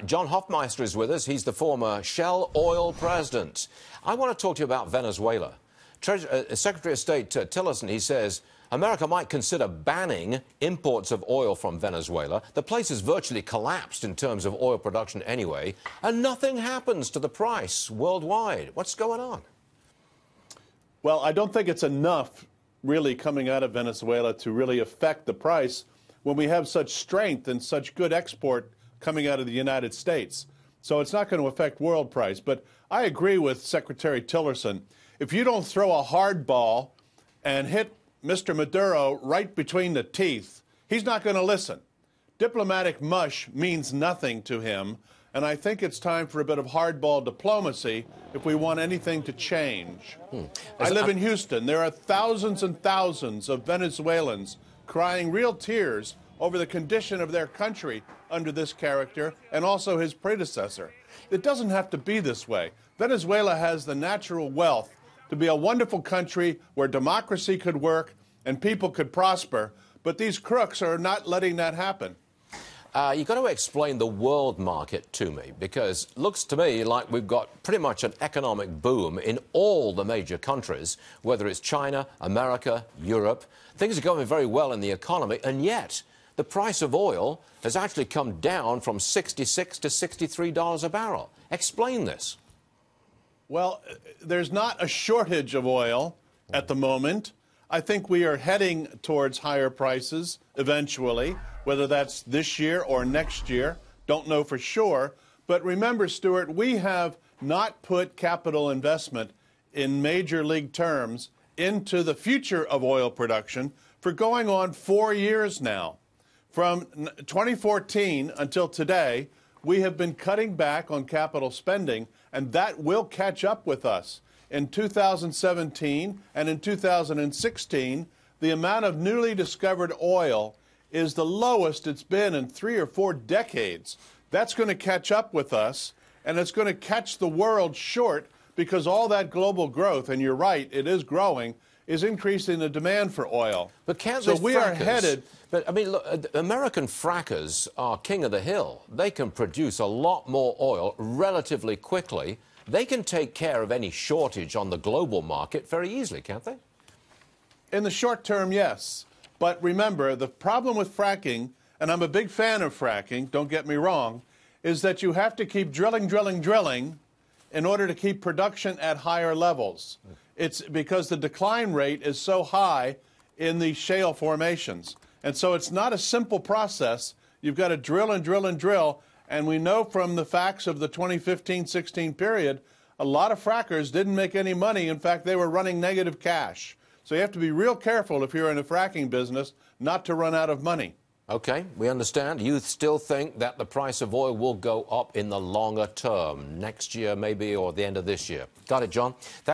John Hofmeister is with us. He's the former Shell oil president. I want to talk to you about Venezuela. Secretary of State Tillerson, he says, America might consider banning imports of oil from Venezuela. The place has virtually collapsed in terms of oil production anyway, and nothing happens to the price worldwide. What's going on? Well, I don't think it's enough really coming out of Venezuela to really affect the price when we have such strength and such good export coming out of the United States. So it's not going to affect world price. But I agree with Secretary Tillerson. If you don't throw a hard ball and hit Mr. Maduro right between the teeth, he's not going to listen. Diplomatic mush means nothing to him, and I think it's time for a bit of hardball diplomacy if we want anything to change. I live in Houston. There are thousands and thousands of Venezuelans crying real tears over the condition of their country under this character and also his predecessor. It doesn't have to be this way. Venezuela has the natural wealth to be a wonderful country where democracy could work and people could prosper, but these crooks are not letting that happen. You've got to explain the world market to me, because it looks to me like we've got pretty much an economic boom in all the major countries, whether it's China, America, Europe. Things are going very well in the economy, and yet the price of oil has actually come down from $66 to $63 a barrel. Explain this. Well, there's not a shortage of oil at the moment. I think we are heading towards higher prices eventually, whether that's this year or next year. Don't know for sure. But remember, Stuart, we have not put capital investment in major league terms into the future of oil production for going on 4 years now. From 2014 until today, we have been cutting back on capital spending, and that will catch up with us. In 2017 and in 2016, the amount of newly discovered oil is the lowest it's been in 3 or 4 decades. That's going to catch up with us, and it's going to catch the world short because all that global growth, and you're right, it is growing, is increasing the demand for oil. But can't so we are headed. But I mean, look, American frackers are king of the hill. They can produce a lot more oil relatively quickly. They can take care of any shortage on the global market very easily, can't they? In the short term, yes. But remember, the problem with fracking, and I'm a big fan of fracking, don't get me wrong, is that you have to keep drilling in order to keep production at higher levels. It's because the decline rate is so high in the shale formations. And so it's not a simple process. You've got to drill and drill and drill. And we know from the facts of the 2015-16 period, a lot of frackers didn't make any money. In fact, they were running negative cash. So you have to be real careful if you're in the fracking business not to run out of money. Okay, we understand. You still think that the price of oil will go up in the longer term, next year maybe, or the end of this year. Got it, John.